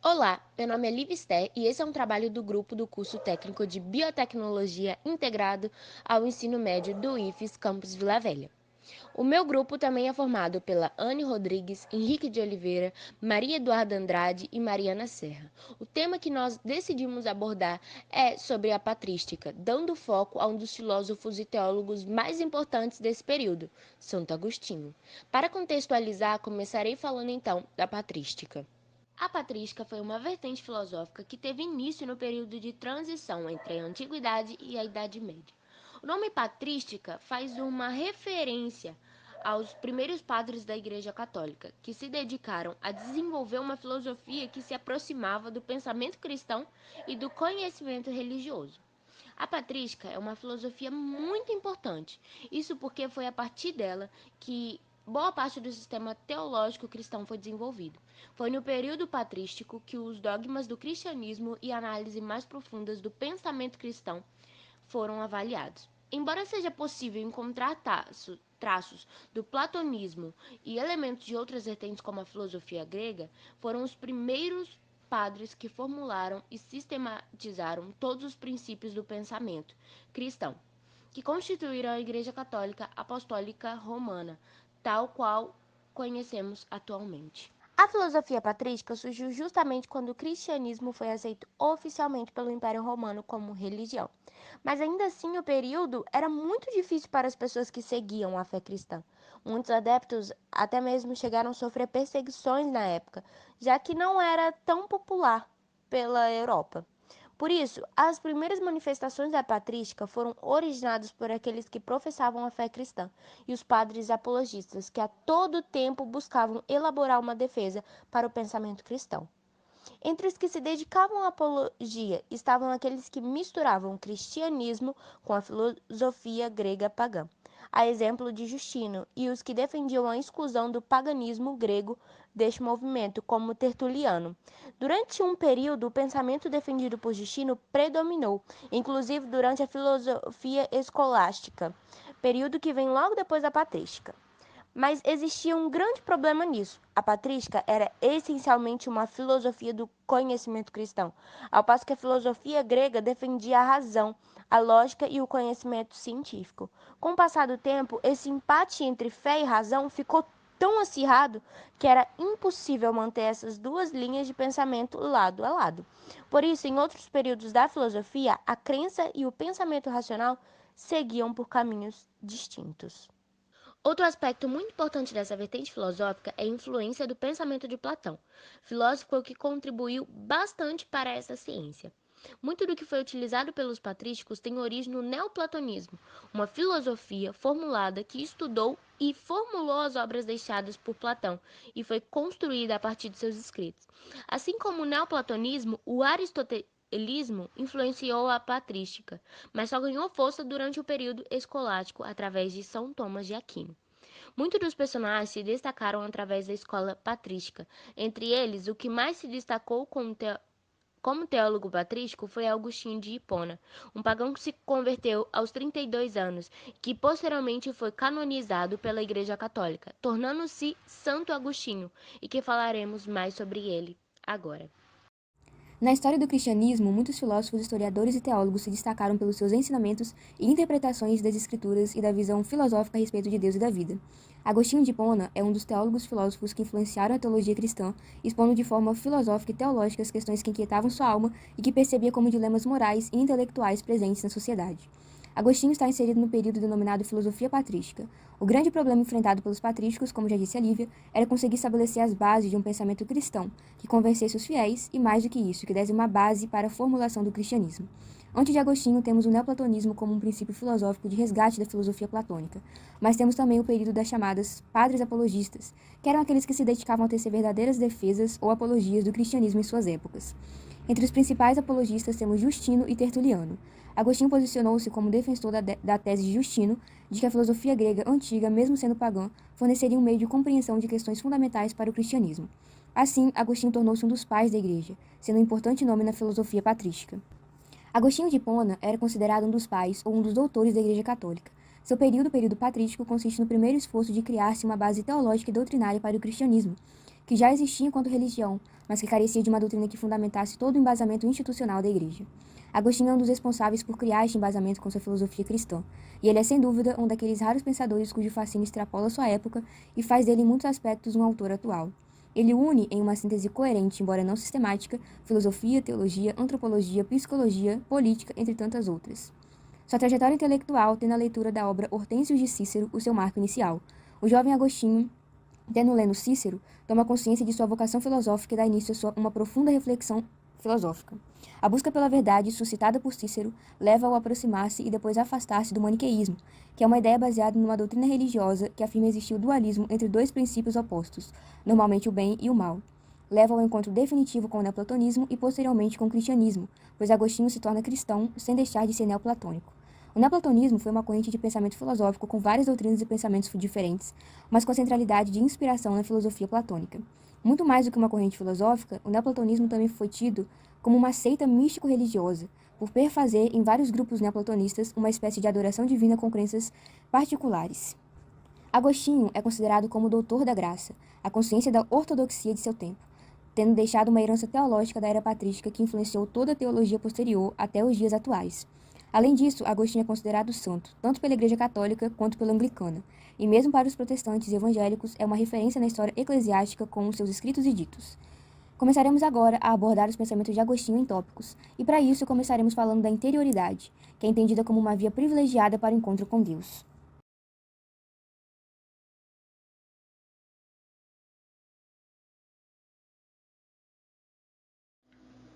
Olá, meu nome é Liv Ster e esse é um trabalho do grupo do curso técnico de Biotecnologia integrado ao ensino médio do IFES Campus Vila Velha. O meu grupo também é formado pela Anne Rodrigues, Henrique de Oliveira, Maria Eduarda Andrade e Mariana Serra. O tema que nós decidimos abordar é sobre a patrística, dando foco a um dos filósofos e teólogos mais importantes desse período, Santo Agostinho. Para contextualizar, começarei falando então da patrística. A patrística foi uma vertente filosófica que teve início no período de transição entre a Antiguidade e a Idade Média. O nome patrística faz uma referência aos primeiros padres da Igreja Católica, que se dedicaram a desenvolver uma filosofia que se aproximava do pensamento cristão e do conhecimento religioso. A patrística é uma filosofia muito importante, isso porque foi a partir dela que boa parte do sistema teológico cristão foi desenvolvido. Foi no período patrístico que os dogmas do cristianismo e análise mais profundas do pensamento cristão foram avaliados. Embora seja possível encontrar traços do platonismo e elementos de outras vertentes como a filosofia grega, foram os primeiros padres que formularam e sistematizaram todos os princípios do pensamento cristão, que constituíram a Igreja Católica Apostólica Romana, tal qual conhecemos atualmente. A filosofia patrística surgiu justamente quando o cristianismo foi aceito oficialmente pelo Império Romano como religião. Mas ainda assim, o período era muito difícil para as pessoas que seguiam a fé cristã. Muitos adeptos até mesmo chegaram a sofrer perseguições na época, já que não era tão popular pela Europa. Por isso, as primeiras manifestações da patrística foram originadas por aqueles que professavam a fé cristã e os padres apologistas, que a todo tempo buscavam elaborar uma defesa para o pensamento cristão. Entre os que se dedicavam à apologia estavam aqueles que misturavam o cristianismo com a filosofia grega pagã, a exemplo de Justino, e os que defendiam a exclusão do paganismo grego deste movimento, como Tertuliano. Durante um período, o pensamento defendido por Justino predominou, inclusive durante a filosofia escolástica, período que vem logo depois da patrística. Mas existia um grande problema nisso. A patrística era essencialmente uma filosofia do conhecimento cristão, ao passo que a filosofia grega defendia a razão, a lógica e o conhecimento científico. Com o passar do tempo, esse empate entre fé e razão ficou tão acirrado que era impossível manter essas duas linhas de pensamento lado a lado. Por isso, em outros períodos da filosofia, a crença e o pensamento racional seguiam por caminhos distintos. Outro aspecto muito importante dessa vertente filosófica é a influência do pensamento de Platão, filósofo que contribuiu bastante para essa ciência. Muito do que foi utilizado pelos patrísticos tem origem no neoplatonismo, uma filosofia formulada que estudou e formulou as obras deixadas por Platão e foi construída a partir de seus escritos. Assim como o neoplatonismo, o aristotelismo influenciou a patrística, mas só ganhou força durante o período escolástico através de São Tomás de Aquino. Muitos dos personagens se destacaram através da escola patrística. Entre eles, o que mais se destacou como teólogo patrístico foi Agostinho de Hipona, um pagão que se converteu aos 32 anos, que posteriormente foi canonizado pela Igreja Católica, tornando-se Santo Agostinho, e que falaremos mais sobre ele agora. Na história do cristianismo, muitos filósofos, historiadores e teólogos se destacaram pelos seus ensinamentos e interpretações das escrituras e da visão filosófica a respeito de Deus e da vida. Agostinho de Hipona é um dos teólogos filósofos que influenciaram a teologia cristã, expondo de forma filosófica e teológica as questões que inquietavam sua alma e que percebia como dilemas morais e intelectuais presentes na sociedade. Agostinho está inserido no período denominado filosofia patrística. O grande problema enfrentado pelos patrísticos, como já disse a Lívia, era conseguir estabelecer as bases de um pensamento cristão, que convencesse os fiéis e, mais do que isso, que desse uma base para a formulação do cristianismo. Antes de Agostinho, temos o neoplatonismo como um princípio filosófico de resgate da filosofia platônica, mas temos também o período das chamadas padres apologistas, que eram aqueles que se dedicavam a tecer verdadeiras defesas ou apologias do cristianismo em suas épocas. Entre os principais apologistas temos Justino e Tertuliano. Agostinho posicionou-se como defensor da tese de Justino de que a filosofia grega antiga, mesmo sendo pagã, forneceria um meio de compreensão de questões fundamentais para o cristianismo. Assim, Agostinho tornou-se um dos pais da Igreja, sendo um importante nome na filosofia patrística. Agostinho de Hipona era considerado um dos pais ou um dos doutores da Igreja Católica. Seu período patrístico, consiste no primeiro esforço de criar-se uma base teológica e doutrinária para o cristianismo, que já existia enquanto religião, mas que carecia de uma doutrina que fundamentasse todo o embasamento institucional da Igreja. Agostinho é um dos responsáveis por criar este embasamento com sua filosofia cristã, e ele é sem dúvida um daqueles raros pensadores cujo fascínio extrapola sua época e faz dele em muitos aspectos um autor atual. Ele une, em uma síntese coerente, embora não sistemática, filosofia, teologia, antropologia, psicologia, política, entre tantas outras. Sua trajetória intelectual tem na leitura da obra Hortênsios de Cícero o seu marco inicial. O jovem Agostinho, tendo lendo Cícero, toma consciência de sua vocação filosófica e dá início a uma profunda reflexão filosófica. A busca pela verdade, suscitada por Cícero, leva-o a aproximar-se e depois a afastar-se do maniqueísmo, que é uma ideia baseada numa doutrina religiosa que afirma existir o dualismo entre dois princípios opostos, normalmente o bem e o mal. Leva ao encontro definitivo com o neoplatonismo e posteriormente com o cristianismo, pois Agostinho se torna cristão sem deixar de ser neoplatônico. O neoplatonismo foi uma corrente de pensamento filosófico com várias doutrinas e pensamentos diferentes, mas com a centralidade de inspiração na filosofia platônica. Muito mais do que uma corrente filosófica, o neoplatonismo também foi tido como uma seita místico-religiosa, por perfazer em vários grupos neoplatonistas uma espécie de adoração divina com crenças particulares. Agostinho é considerado como o doutor da graça, a consciência da ortodoxia de seu tempo, tendo deixado uma herança teológica da era patrística que influenciou toda a teologia posterior até os dias atuais. Além disso, Agostinho é considerado santo, tanto pela Igreja Católica quanto pela Anglicana, e mesmo para os protestantes e evangélicos é uma referência na história eclesiástica com os seus escritos e ditos. Começaremos agora a abordar os pensamentos de Agostinho em tópicos, e para isso começaremos falando da interioridade, que é entendida como uma via privilegiada para o encontro com Deus.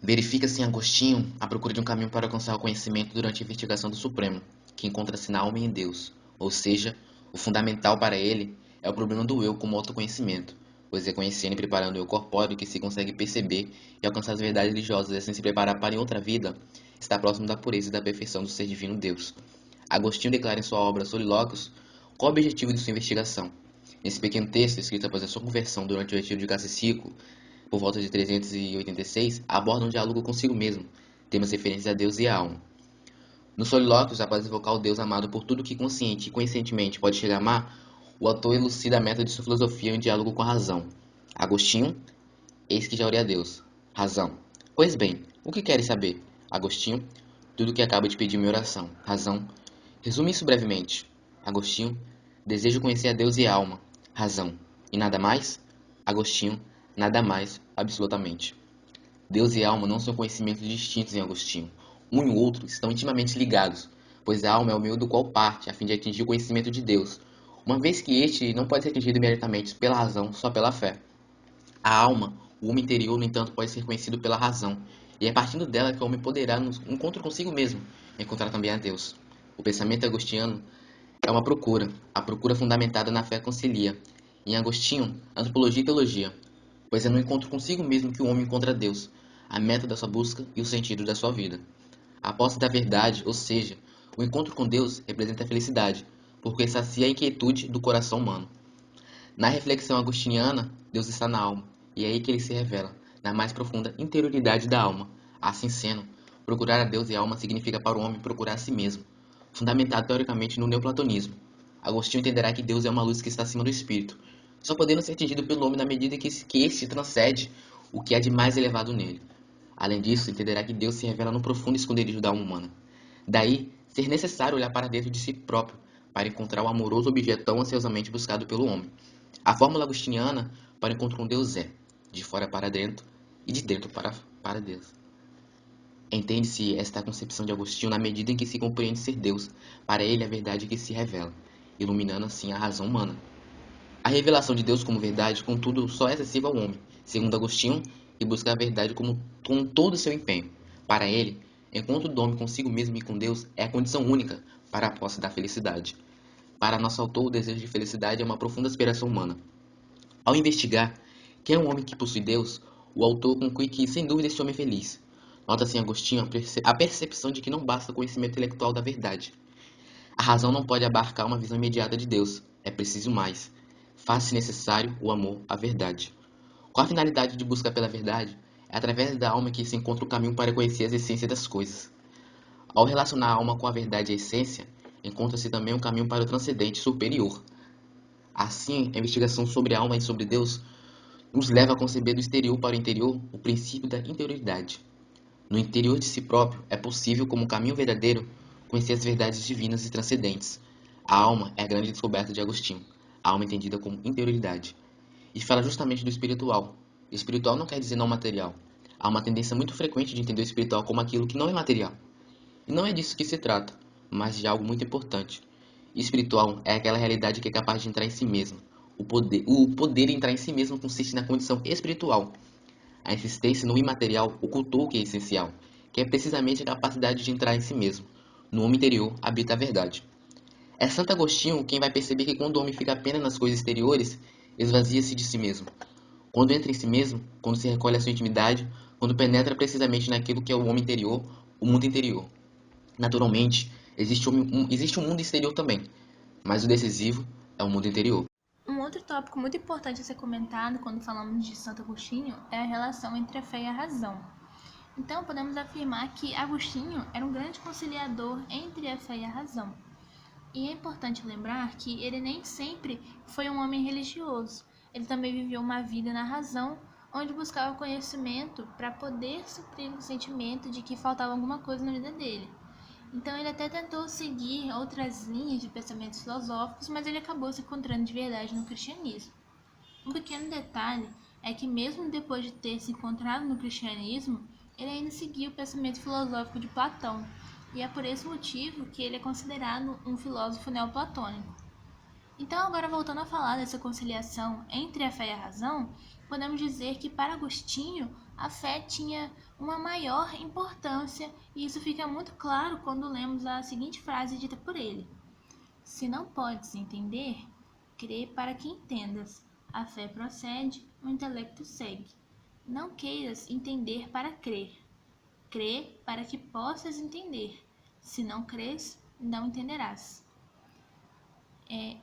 Verifica-se em Agostinho a procura de um caminho para alcançar o conhecimento durante a investigação do Supremo, que encontra-se na alma e em Deus, ou seja, o fundamental para ele é o problema do eu como autoconhecimento, pois é conhecendo e preparando o eu corpóreo que se consegue perceber e alcançar as verdades religiosas e assim se preparar para em outra vida, está próximo da pureza e da perfeição do ser divino Deus. Agostinho declara em sua obra Solilóquios qual o objetivo de sua investigação. Nesse pequeno texto, escrito após a sua conversão durante o retiro de Cassicico, por volta de 386, aborda um diálogo consigo mesmo, temas referentes a Deus e a alma. Nos solilóquios, após evocar o Deus amado por tudo que consciente e conscientemente pode chegar a amar, o autor elucida a meta de sua filosofia em diálogo com a razão. Agostinho, eis que já orei a Deus. Razão. Pois bem, o que queres saber? Agostinho, tudo o que acabo de pedir em minha oração. Razão. Resume isso brevemente. Agostinho, desejo conhecer a Deus e a alma. Razão. E nada mais? Agostinho, nada mais, absolutamente. Deus e alma não são conhecimentos distintos em Agostinho. Um e o outro estão intimamente ligados, pois a alma é o meio do qual parte, a fim de atingir o conhecimento de Deus, uma vez que este não pode ser atingido imediatamente pela razão, só pela fé. A alma, o homem interior, no entanto, pode ser conhecido pela razão, e é partindo dela que o homem poderá, no encontro consigo mesmo, encontrar também a Deus. O pensamento agostiniano é uma procura, a procura fundamentada na fé concilia. Em Agostinho, antropologia e teologia, pois é no encontro consigo mesmo que o homem encontra Deus, a meta da sua busca e o sentido da sua vida. A posse da verdade, ou seja, o encontro com Deus representa a felicidade, porque sacia a inquietude do coração humano. Na reflexão agostiniana, Deus está na alma, e é aí que ele se revela, na mais profunda interioridade da alma. Assim sendo, procurar a Deus e a alma significa para o homem procurar a si mesmo, fundamentado teoricamente no neoplatonismo. Agostinho entenderá que Deus é uma luz que está acima do espírito, só podendo ser atingido pelo homem na medida que este transcende o que há de mais elevado nele. Além disso, entenderá que Deus se revela no profundo esconderijo da alma humana. Daí, ser necessário olhar para dentro de si próprio, para encontrar o amoroso objeto tão ansiosamente buscado pelo homem. A fórmula agostiniana para o encontro com Deus é, de fora para dentro e de dentro para Deus. Entende-se esta concepção de Agostinho na medida em que se compreende ser Deus, para ele a verdade que se revela, iluminando assim a razão humana. A revelação de Deus como verdade, contudo, só é acessível ao homem, segundo Agostinho, que busca a verdade com todo o seu empenho. Para ele, o encontro do homem consigo mesmo e com Deus é a condição única para a posse da felicidade. Para nosso autor, o desejo de felicidade é uma profunda aspiração humana. Ao investigar quem é um homem que possui Deus, o autor conclui que, sem dúvida, esse homem é feliz. Nota-se em Agostinho a percepção de que não basta o conhecimento intelectual da verdade. A razão não pode abarcar uma visão imediata de Deus, é preciso mais. Faz-se necessário o amor à verdade. Qual a finalidade de busca pela verdade? É através da alma que se encontra o caminho para conhecer as essências das coisas. Ao relacionar a alma com a verdade e a essência, encontra-se também um caminho para o transcendente superior. Assim, a investigação sobre a alma e sobre Deus nos leva a conceber do exterior para o interior o princípio da interioridade. No interior de si próprio é possível, como caminho verdadeiro, conhecer as verdades divinas e transcendentes. A alma é a grande descoberta de Agostinho, a alma entendida como interioridade. E fala justamente do espiritual. Espiritual não quer dizer não material. Há uma tendência muito frequente de entender o espiritual como aquilo que não é material. E não é disso que se trata, mas de algo muito importante. Espiritual é aquela realidade que é capaz de entrar em si mesma. O poder entrar em si mesmo consiste na condição espiritual. A insistência no imaterial ocultou o que é essencial, que é precisamente a capacidade de entrar em si mesmo. No homem interior habita a verdade. É Santo Agostinho quem vai perceber que quando o homem fica apenas nas coisas exteriores, esvazia-se de si mesmo. Quando entra em si mesmo, quando se recolhe à sua intimidade, quando penetra precisamente naquilo que é o homem interior, o mundo interior. Naturalmente, existe um mundo exterior também, mas o decisivo é o mundo interior. Um outro tópico muito importante a ser comentado quando falamos de Santo Agostinho é a relação entre a fé e a razão. Então, podemos afirmar que Agostinho era um grande conciliador entre a fé e a razão. E é importante lembrar que ele nem sempre foi um homem religioso. Ele também viveu uma vida na razão, onde buscava conhecimento para poder suprir o sentimento de que faltava alguma coisa na vida dele. Então ele até tentou seguir outras linhas de pensamentos filosóficos, mas ele acabou se encontrando de verdade no cristianismo. Um pequeno detalhe é que mesmo depois de ter se encontrado no cristianismo, ele ainda seguia o pensamento filosófico de Platão, e é por esse motivo que ele é considerado um filósofo neoplatônico. Então, agora voltando a falar dessa conciliação entre a fé e a razão, podemos dizer que para Agostinho a fé tinha uma maior importância, e isso fica muito claro quando lemos a seguinte frase dita por ele: "Se não podes entender, crê para que entendas. A fé procede, o intelecto segue. Não queiras entender para crer. Crê para que possas entender. Se não crês, não entenderás."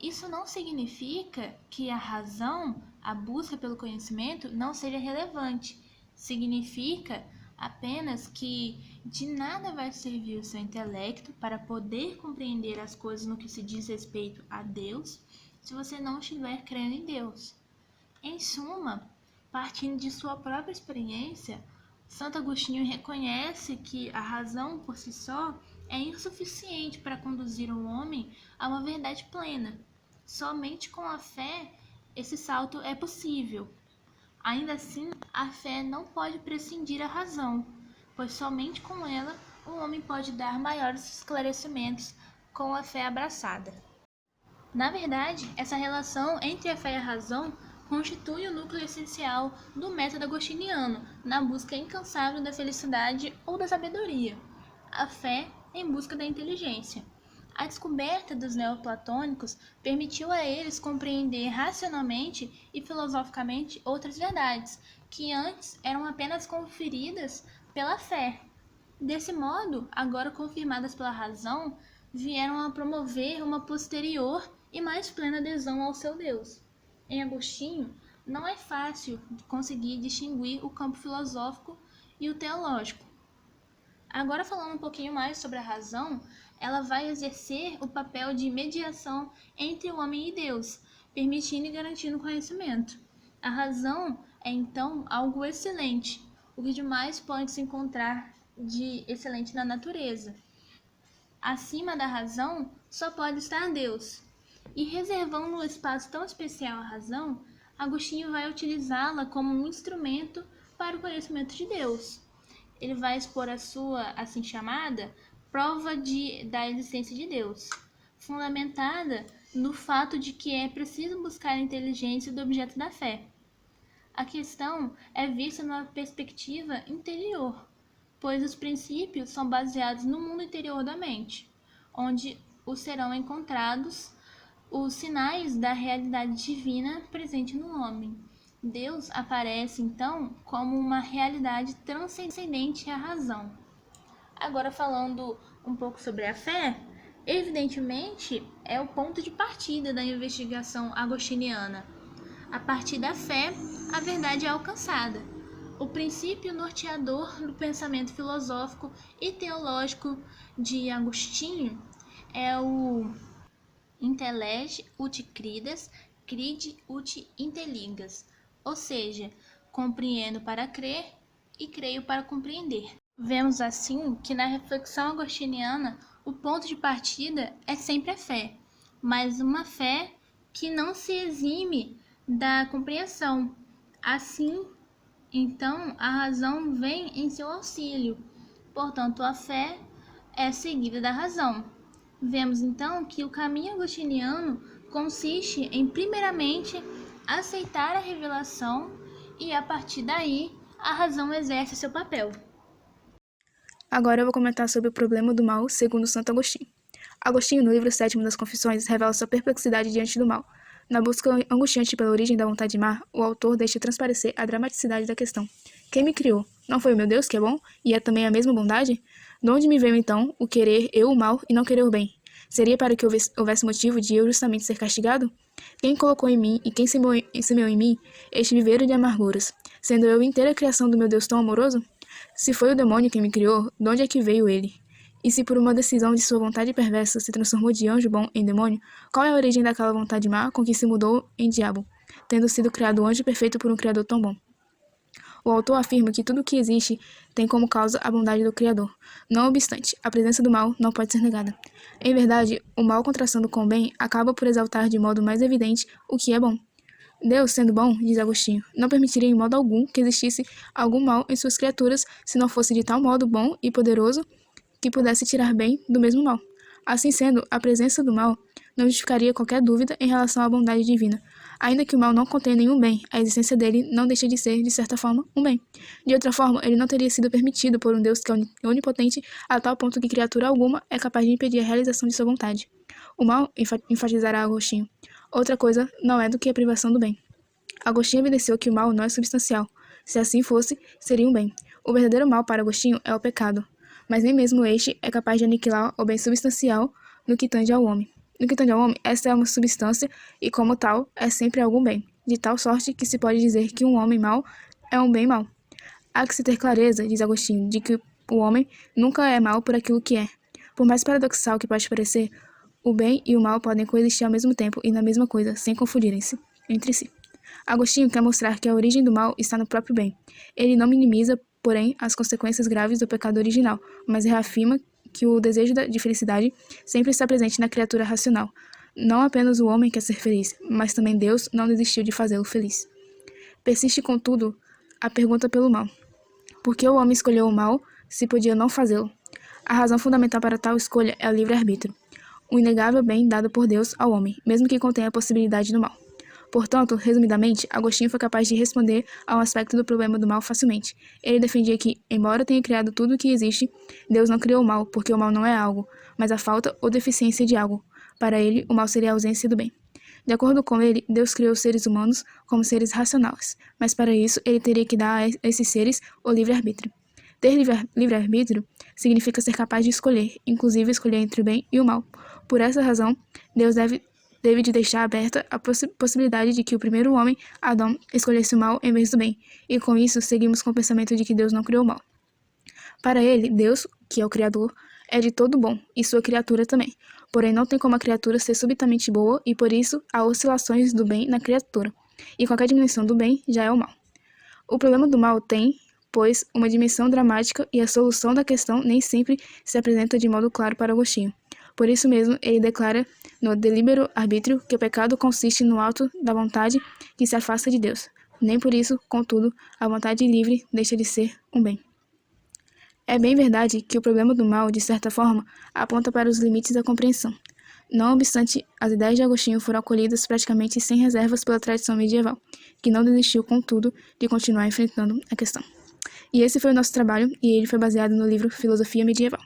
Isso não significa que a razão, a busca pelo conhecimento, não seja relevante. Significa apenas que de nada vai servir o seu intelecto para poder compreender as coisas no que se diz respeito a Deus, se você não estiver crendo em Deus. Em suma, partindo de sua própria experiência, Santo Agostinho reconhece que a razão por si só é insuficiente para conduzir o homem a uma verdade plena. Somente com a fé esse salto é possível. Ainda assim, a fé não pode prescindir da razão, pois somente com ela o homem pode dar maiores esclarecimentos com a fé abraçada. Na verdade, essa relação entre a fé e a razão constitui o núcleo essencial do método agostiniano na busca incansável da felicidade ou da sabedoria. A fé em busca da inteligência. A descoberta dos neoplatônicos permitiu a eles compreender racionalmente e filosoficamente outras verdades, que antes eram apenas conferidas pela fé. Desse modo, agora confirmadas pela razão, vieram a promover uma posterior e mais plena adesão ao seu Deus. Em Agostinho, não é fácil conseguir distinguir o campo filosófico e o teológico. Agora, falando um pouquinho mais sobre a razão, ela vai exercer o papel de mediação entre o homem e Deus, permitindo e garantindo o conhecimento. A razão é, então, algo excelente, o que demais pode se encontrar de excelente na natureza. Acima da razão, só pode estar Deus. E reservando um espaço tão especial à razão, Agostinho vai utilizá-la como um instrumento para o conhecimento de Deus. Ele vai expor a sua, assim chamada, prova da existência de Deus, fundamentada no fato de que é preciso buscar a inteligência do objeto da fé. A questão é vista numa perspectiva interior, pois os princípios são baseados no mundo interior da mente, onde serão encontrados os sinais da realidade divina presente no homem. Deus aparece, então, como uma realidade transcendente à razão. Agora, falando um pouco sobre a fé, evidentemente é o ponto de partida da investigação agostiniana. A partir da fé, a verdade é alcançada. O princípio norteador do pensamento filosófico e teológico de Agostinho é o intellege ut cridas, crede ut intelligas, ou seja, compreendo para crer e creio para compreender. Vemos assim que na reflexão agostiniana o ponto de partida é sempre a fé, mas uma fé que não se exime da compreensão. Assim, então, a razão vem em seu auxílio, portanto, a fé é seguida da razão. Vemos então que o caminho agostiniano consiste em, primeiramente, aceitar a revelação e, a partir daí, a razão exerce seu papel. Agora eu vou comentar sobre o problema do mal, segundo Santo Agostinho. Agostinho, no livro 7º das Confissões, revela sua perplexidade diante do mal. Na busca angustiante pela origem da vontade má, o autor deixa transparecer a dramaticidade da questão. Quem me criou? Não foi o meu Deus, que é bom? E é também a mesma bondade? De onde me veio, então, o querer eu o mal e não querer o bem? Seria para que houvesse motivo de eu justamente ser castigado? Quem colocou em mim e quem semeou em mim este viveiro de amarguras, sendo eu inteira criação do meu Deus tão amoroso? Se foi o demônio quem me criou, de onde é que veio ele? E se por uma decisão de sua vontade perversa se transformou de anjo bom em demônio, qual é a origem daquela vontade má com que se mudou em diabo, tendo sido criado anjo perfeito por um Criador tão bom? O autor afirma que tudo o que existe tem como causa a bondade do Criador. Não obstante, a presença do mal não pode ser negada. Em verdade, o mal contrastando com o bem acaba por exaltar de modo mais evidente o que é bom. Deus, sendo bom, diz Agostinho, não permitiria em modo algum que existisse algum mal em suas criaturas se não fosse de tal modo bom e poderoso que pudesse tirar bem do mesmo mal. Assim sendo, a presença do mal não justificaria qualquer dúvida em relação à bondade divina. Ainda que o mal não contenha nenhum bem, a existência dele não deixa de ser, de certa forma, um bem. De outra forma, ele não teria sido permitido por um Deus que é onipotente a tal ponto que criatura alguma é capaz de impedir a realização de sua vontade. O mal, enfatizará Agostinho, outra coisa não é do que a privação do bem. Agostinho evidenciou que o mal não é substancial. Se assim fosse, seria um bem. O verdadeiro mal para Agostinho é o pecado, mas nem mesmo este é capaz de aniquilar o bem substancial no que tange ao homem. No que tange ao homem, esta é uma substância e, como tal, é sempre algum bem, de tal sorte que se pode dizer que um homem mau é um bem mau. Há que se ter clareza, diz Agostinho, de que o homem nunca é mau por aquilo que é. Por mais paradoxal que pode parecer, o bem e o mal podem coexistir ao mesmo tempo e na mesma coisa, sem confundirem-se entre si. Agostinho quer mostrar que a origem do mal está no próprio bem. Ele não minimiza, porém, as consequências graves do pecado original, mas reafirma que o desejo de felicidade sempre está presente na criatura racional. Não apenas o homem quer ser feliz, mas também Deus não desistiu de fazê-lo feliz. Persiste, contudo, a pergunta pelo mal. Por que o homem escolheu o mal se podia não fazê-lo? A razão fundamental para tal escolha é o livre-arbítrio, o inegável bem dado por Deus ao homem, mesmo que contenha a possibilidade do mal. Portanto, resumidamente, Agostinho foi capaz de responder a um aspecto do problema do mal facilmente. Ele defendia que, embora tenha criado tudo o que existe, Deus não criou o mal, porque o mal não é algo, mas a falta ou deficiência de algo. Para ele, o mal seria a ausência do bem. De acordo com ele, Deus criou os seres humanos como seres racionais, mas para isso ele teria que dar a esses seres o livre-arbítrio. Ter livre-arbítrio significa ser capaz de escolher, inclusive escolher entre o bem e o mal. Por essa razão, Deus deve de deixar aberta a possibilidade de que o primeiro homem, Adão, escolhesse o mal em vez do bem, e com isso seguimos com o pensamento de que Deus não criou o mal. Para ele, Deus, que é o Criador, é de todo bom, e sua criatura também. Porém, não tem como a criatura ser subitamente boa, e por isso há oscilações do bem na criatura, e qualquer diminuição do bem já é o mal. O problema do mal tem, pois, uma dimensão dramática, e a solução da questão nem sempre se apresenta de modo claro para Agostinho. Por isso mesmo, ele declara no De Libero Arbitrio que o pecado consiste no ato da vontade que se afasta de Deus. Nem por isso, contudo, a vontade livre deixa de ser um bem. É bem verdade que o problema do mal, de certa forma, aponta para os limites da compreensão. Não obstante, as ideias de Agostinho foram acolhidas praticamente sem reservas pela tradição medieval, que não desistiu, contudo, de continuar enfrentando a questão. E esse foi o nosso trabalho, e ele foi baseado no livro Filosofia Medieval.